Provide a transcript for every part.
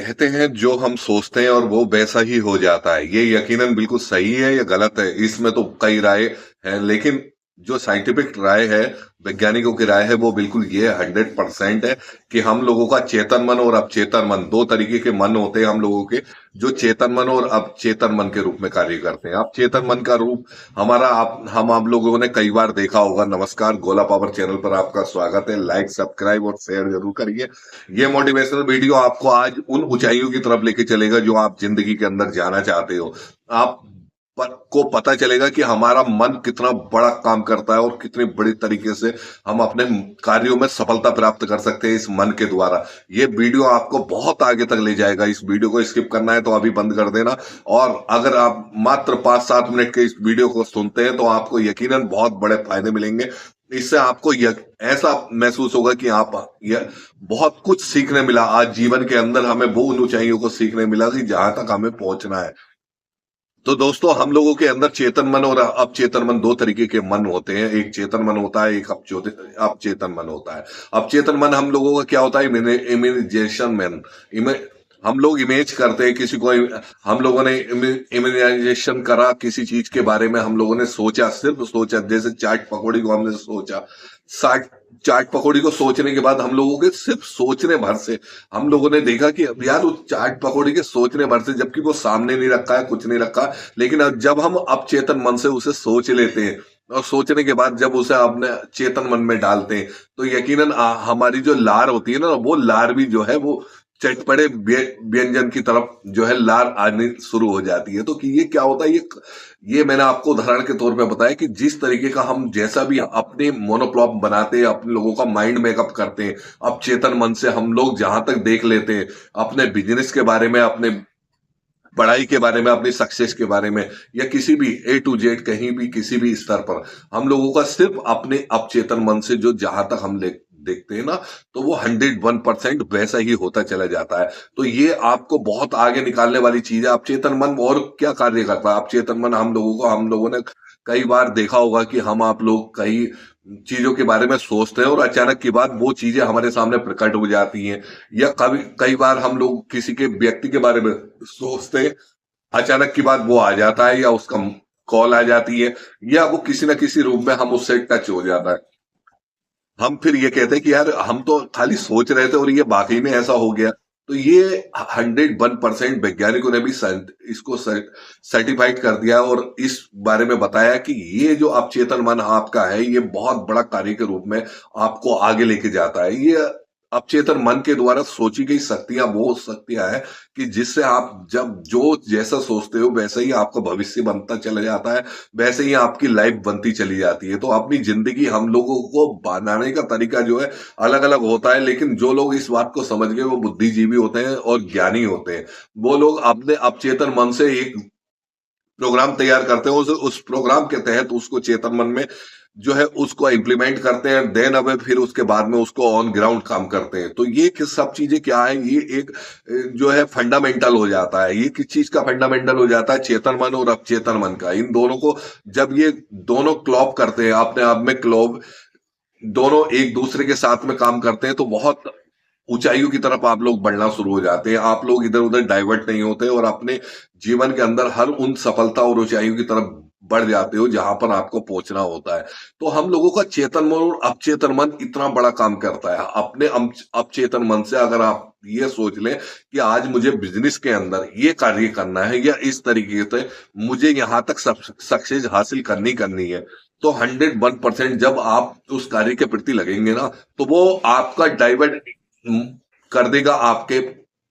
कहते हैं जो हम सोचते हैं और वो वैसा ही हो जाता है। ये यकीनन बिल्कुल सही है या गलत है, इसमें तो कई राय है, लेकिन जो साइंटिफिक राय है, वैज्ञानिकों की राय है, वो बिल्कुल ये 100% है कि हम लोगों का चेतन मन और अवचेतन मन, दो तरीके के मन होते हैं हम लोगों के, जो चेतन मन और अवचेतन मन के रूप में कार्य करते हैं। अवचेतन मन का रूप हमारा आप लोगों ने कई बार देखा होगा। नमस्कार, गोला पावर चैनल पर आपका स्वागत है। लाइक, सब्सक्राइब और शेयर जरूर करिए। ये मोटिवेशनल वीडियो आपको आज उन ऊंचाइयों की तरफ लेके चलेगा जो आप जिंदगी के अंदर जाना चाहते हो। आप को पता चलेगा कि हमारा मन कितना बड़ा काम करता है और कितनी बड़ी तरीके से हम अपने कार्यों में सफलता प्राप्त कर सकते हैं इस मन के द्वारा। ये वीडियो आपको बहुत आगे तक ले जाएगा। इस वीडियो को स्किप करना है तो अभी बंद कर देना। और अगर आप मात्र 5-7 मिनट के इस वीडियो को सुनते हैं तो आपको यकीनन बहुत बड़े फायदे मिलेंगे। इससे आपको ऐसा महसूस होगा कि आप बहुत कुछ सीखने मिला। आज जीवन के अंदर हमें वो उन ऊंचाइयों को सीखने मिला कि जहां तक हमें पहुंचना है। तो दोस्तों, हम लोगों के अंदर चेतन मन और अवचेतन मन, दो तरीके के मन होते हैं। एक चेतन मन होता है, एक अवचेतन मन होता है। अवचेतन मन हम लोगों का क्या होता है? इमेजिनेशन मन। हम लोग इमेज करते हैं किसी को। हम लोगों ने इमेजिनेशन करा किसी चीज के बारे में, हम लोगों ने सोचा, सिर्फ सोचा। जैसे चाट पकौड़ी को हमने सोचा, साठ चाट पकौड़ी को सोचने के बाद हम लोगों के सिर्फ सोचने भर से हम लोगों ने देखा कि अब यार उस चाट पकौड़ी के सोचने भर से, जबकि वो सामने नहीं रखा है, कुछ नहीं रखा, लेकिन अब जब हम अपचेतन मन से उसे सोच लेते हैं और सोचने के बाद जब उसे अपने चेतन मन में डालते हैं, तो यकीनन हमारी जो लार होती है ना, वो लार भी जो है वो चटपटे व्यंजन की तरफ जो है लार आनी शुरू हो जाती है। तो कि ये क्या होता है? ये मैंने आपको उदाहरण के तौर पे बताया कि जिस तरीके का हम जैसा भी अपने मोनोप्लॉप बनाते हैं, अपने लोगों का माइंड मेकअप करते हैं, अब चेतन मन से हम लोग जहां तक देख लेते हैं अपने बिजनेस के बारे में, अपने पढ़ाई के बारे में, अपनी सक्सेस के बारे में, या किसी भी A to Z, कहीं भी किसी भी स्तर पर हम लोगों का सिर्फ अपने अवचेतन मन से जो जहां तक हम देखते हैं ना, तो वो 101% वैसा ही होता चला जाता है। तो ये आपको बहुत आगे निकालने वाली चीज है। अवचेतन मन और क्या कार्य करता है? अवचेतन मन हम लोगों ने कई बार देखा होगा कि आप लोग कई चीजों के बारे में सोचते हैं और अचानक की बात वो चीजें हमारे सामने प्रकट हो जाती हैं। या कभी कई बार हम लोग किसी के व्यक्ति के बारे में सोचते हैं, अचानक की बात वो आ जाता है, या उसका कॉल आ जाती है, या वो किसी ना किसी रूप में हम उससे टच हो जाता है। हम फिर ये कहते हैं कि यार हम तो खाली सोच रहे थे और ये वाकई में ऐसा हो गया। तो ये 101% वैज्ञानिकों ने भी इसको सर्टिफाइड कर दिया और इस बारे में बताया कि ये जो अवचेतन मन आपका है, ये बहुत बड़ा कार्य के रूप में आपको आगे लेके जाता है। ये अवचेतन मन के द्वारा सोची गई शक्तियां वो शक्तियां हैं कि जिससे आप जब जो जैसा सोचते हो वैसे ही आपका भविष्य बनता चला जाता है, वैसे ही आपकी लाइफ बनती चली जाती है। तो अपनी जिंदगी हम लोगों को बनाने का तरीका जो है अलग अलग होता है, लेकिन जो लोग इस बात को समझ गए वो बुद्धिजीवी होते हैं और ज्ञानी होते हैं। वो लोग अपने अवचेतन मन से एक प्रोग्राम तैयार करते हैं, उस प्रोग्राम के तहत उसको चेतन मन में जो है उसको इम्प्लीमेंट करते हैं, देन अब फिर उसके बाद में उसको ऑन ग्राउंड काम करते हैं। तो ये किस सब चीजें क्या है? ये एक जो है फंडामेंटल हो जाता है। ये किस चीज का फंडामेंटल हो जाता है? चेतन मन और अवचेतन मन का। इन दोनों को जब ये दोनों क्लॉप करते हैं, अपने आप में क्लॉप, दोनों एक दूसरे के साथ में काम करते हैं, तो बहुत ऊंचाइयों की तरफ आप लोग बढ़ना शुरू हो जाते हैं। आप लोग इधर उधर डाइवर्ट नहीं होते और अपने जीवन के अंदर हर उन सफलता और ऊंचाइयों की तरफ बढ़ जाते हो जहां पर आपको पहुंचना होता है। तो हम लोगों का चेतन मन और अवचेतन मन इतना बड़ा काम करता है। अपने अवचेतन मन से अगर आप ये सोच लें कि आज मुझे बिजनेस के अंदर ये कार्य करना है, या इस तरीके से मुझे यहां तक सक्सेस हासिल करनी है, तो 101% जब आप उस कार्य के प्रति लगेंगे ना, तो वो आपका डाइवर्ट कर देगा आपके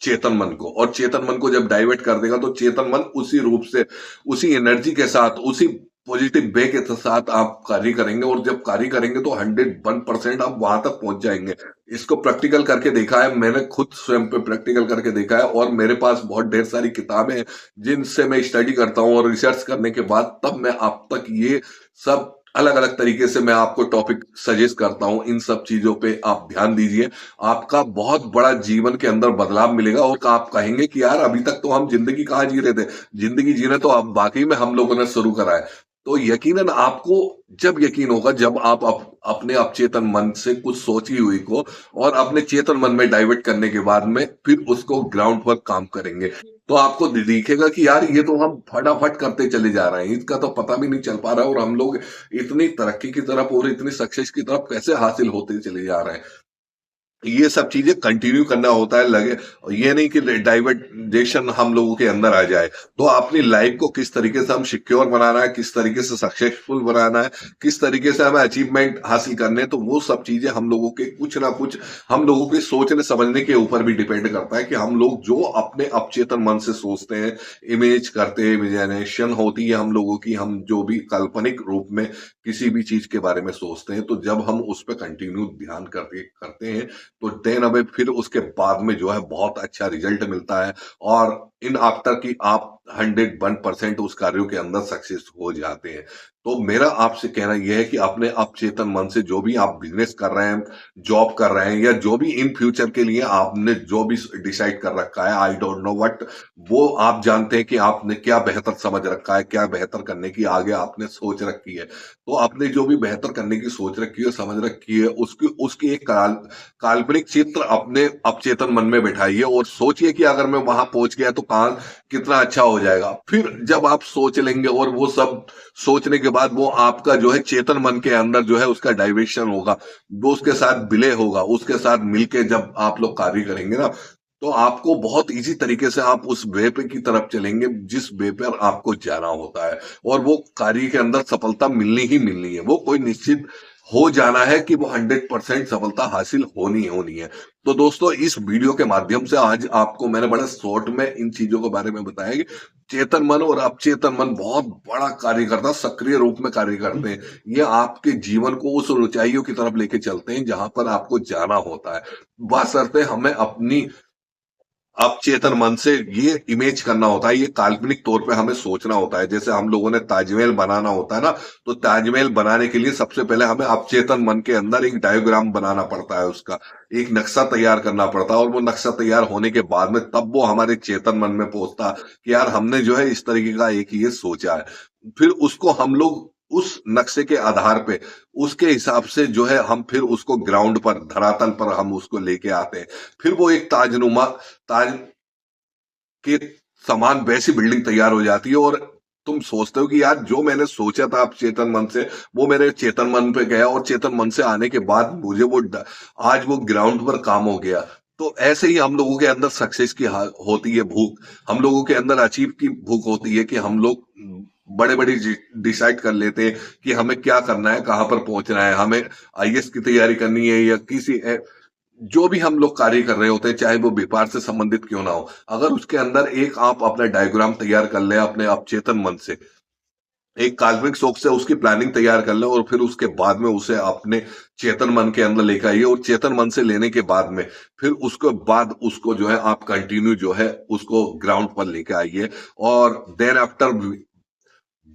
चेतन मन को। और चेतन मन को जब डाइवर्ट कर देगा तो चेतन मन उसी रूप से, उसी एनर्जी के साथ, उसी पॉजिटिव वे के साथ आप कार्य करेंगे। और जब कार्य करेंगे तो 101% आप वहां तक पहुंच जाएंगे। इसको प्रैक्टिकल करके देखा है मैंने, खुद स्वयं पे प्रैक्टिकल करके देखा है। और मेरे पास बहुत ढेर सारी किताबें हैं जिनसे मैं स्टडी करता हूं, और रिसर्च करने के बाद तब मैं आप तक ये सब अलग अलग तरीके से मैं आपको टॉपिक सजेस्ट करता हूं। इन सब चीजों पे आप ध्यान दीजिए, आपका बहुत बड़ा जीवन के अंदर बदलाव मिलेगा। और आप कहेंगे कि यार अभी तक तो हम जिंदगी कहाँ जी रहे थे, जिंदगी जीने तो अब वाकई में हम लोगों ने शुरू करा है। तो यकीनन आपको जब यकीन होगा, जब आप अपने अवचेतन मन से कुछ सोची हुई को और अपने चेतन मन में डाइवर्ट करने के बाद में फिर उसको ग्राउंड पर काम करेंगे, तो आपको दिखेगा कि यार ये तो हम फटाफट करते चले जा रहे हैं, इसका तो पता भी नहीं चल पा रहा है और हम लोग इतनी तरक्की की तरफ और इतनी सक्सेस की तरफ कैसे हासिल होते चले जा रहे हैं। ये सब चीजें कंटिन्यू करना होता है, लगे ये नहीं कि डाइवर्जेशन हम लोगों के अंदर आ जाए। तो अपनी लाइफ को किस तरीके से हम सिक्योर बनाना है, किस तरीके से सक्सेसफुल बनाना है, किस तरीके से हमें अचीवमेंट हासिल करने हैं, तो वो सब चीजें हम लोगों के कुछ ना कुछ हम लोगों के सोचने समझने के ऊपर भी डिपेंड करता है कि हम लोग जो अपने अवचेतन मन से सोचते हैं, इमेज करते हैं, इमेजिनेशन होती है हम लोगों की, हम जो भी काल्पनिक रूप में किसी भी चीज के बारे में सोचते हैं, तो जब हम उस पर कंटिन्यू ध्यान करते करते हैं, तो देन हमें फिर उसके बाद में जो है बहुत अच्छा रिजल्ट मिलता है और इन आफ्टर की आप 101% उस कार्यों के अंदर सक्सेस हो जाते हैं। तो मेरा आपसे कहना यह है कि अपने अवचेतन मन से जो भी आप बिजनेस कर रहे हैं, जॉब कर रहे हैं या जो भी इन फ्यूचर के लिए आपने जो भी डिसाइड कर रखा है, आई डोंट नो व्हाट, वो आप जानते हैं कि आपने क्या बेहतर समझ रखा है, क्या बेहतर करने की आगे आपने सोच रखी है। तो आपने जो भी बेहतर करने की सोच रखी है, समझ रखी है, उसकी उसकी एक काल्पनिक चित्र अपने अवचेतन मन में बैठाइए और सोचिए कि अगर मैं वहां पहुंच गया तो कहां कितना अच्छा हो जाएगा। फिर जब आप सोच लेंगे और वो सब सोचने के बाद वो आपका जो है चेतन मन के अंदर जो है उसका डाइवर्शन होगा, वो उसके साथ विलय होगा, उसके साथ मिलके जब आप लोग कार्य करेंगे ना, तो आपको बहुत इजी तरीके से आप उस वे पे की तरफ चलेंगे जिस वे पर आपको जाना होता है और वो कार्य के अंदर सफलता मिलनी ही मिलनी है। वो कोई निश्चित हो जाना है कि वो 100% सफलता हासिल होनी होनी है। तो दोस्तों, इस वीडियो के माध्यम से आज आपको मैंने बड़ा शॉर्ट में इन चीजों के बारे में बताया कि चेतन मन और अवचेतन मन बहुत बड़ा कार्य करता है, सक्रिय रूप में कार्य करते हैं। ये आपके जीवन को उस ऊंचाइयों की तरफ लेके चलते हैं जहां पर आपको जाना होता है। बशर्ते हमें अपनी अवचेतन मन से ये इमेज करना होता है, ये काल्पनिक तौर पे हमें सोचना होता है। जैसे हम लोगों ने ताजमहल बनाना होता है ना, तो ताजमहल बनाने के लिए सबसे पहले हमें अवचेतन मन के अंदर एक डायग्राम बनाना पड़ता है, उसका एक नक्शा तैयार करना पड़ता है और वो नक्शा तैयार होने के बाद में तब वो हमारे चेतन मन में पहुंचता कि यार हमने जो है इस तरीके का एक ये सोचा है। फिर उसको हम लोग उस नक्शे के आधार पे उसके हिसाब से जो है हम फिर उसको ग्राउंड पर धरातल पर हम उसको लेके आते हैं। फिर वो एक ताजनुमा ताज के समान वैसी बिल्डिंग तैयार हो जाती है और तुम सोचते हो कि यार जो मैंने सोचा था आप चेतन मन से, वो मेरे चेतन मन पे गया और चेतन मन से आने के बाद मुझे आज वो ग्राउंड पर काम हो गया। तो ऐसे ही हम लोगों के अंदर सक्सेस की होती है भूख, हम लोगों के अंदर अचीव की भूख होती है कि हम लोग बड़े बड़े डिसाइड कर लेते हैं कि हमें क्या करना है, कहां पर पहुंचना है, हमें आईएएस की तैयारी करनी है या किसी जो भी हम लोग कार्य कर रहे होते हैं, चाहे वो व्यापार से संबंधित क्यों ना हो, अगर उसके अंदर एक आप अपना डायग्राम तैयार कर ले अपने अवचेतन मन से, एक काल्पनिक सोच से उसकी प्लानिंग तैयार कर ले और फिर उसके बाद में उसे अपने चेतन मन के अंदर लेकर आइए और चेतन मन से लेने के बाद में फिर उसके बाद उसको जो है आप कंटिन्यू जो है उसको ग्राउंड पर लेके आइए और then after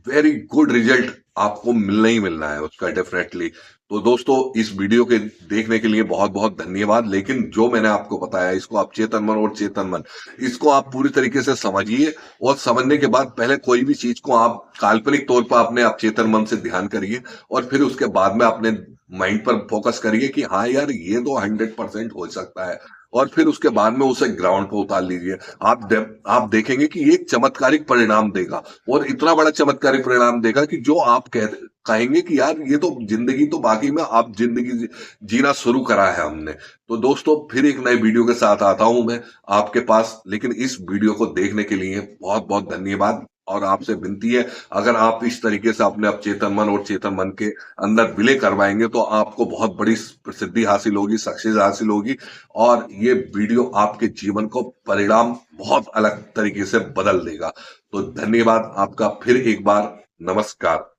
very good result आपको मिलना ही मिलना है उसका डेफिनेटली। तो दोस्तों, इस वीडियो के देखने के लिए बहुत बहुत धन्यवाद। लेकिन जो मैंने आपको बताया इसको आप चेतन मन और चेतन मन इसको आप पूरी तरीके से समझिए और समझने के बाद पहले कोई भी चीज को आप काल्पनिक तौर पर अपने आप चेतन मन से ध्यान करिए और फिर उसके बाद में अपने माइंड पर फोकस करिए कि हाँ यार ये तो 100% हो सकता है और फिर उसके बाद में उसे ग्राउंड पर उतार लीजिए। आप देखेंगे कि ये एक चमत्कारिक परिणाम देगा और इतना बड़ा चमत्कारिक परिणाम देगा कि जो आप कहेंगे कि यार ये तो जिंदगी तो बाकी में आप जिंदगी जीना शुरू करा है हमने। तो दोस्तों, फिर एक नए वीडियो के साथ आता हूं मैं आपके पास, लेकिन इस वीडियो को देखने के लिए बहुत बहुत धन्यवाद और आपसे विनती है, अगर आप इस तरीके से अपने अब चेतन मन और चेतन मन के अंदर विलय करवाएंगे तो आपको बहुत बड़ी प्रसिद्धि हासिल होगी, सक्सेस हासिल होगी और ये वीडियो आपके जीवन को परिणाम बहुत अलग तरीके से बदल देगा। तो धन्यवाद आपका फिर एक बार, नमस्कार।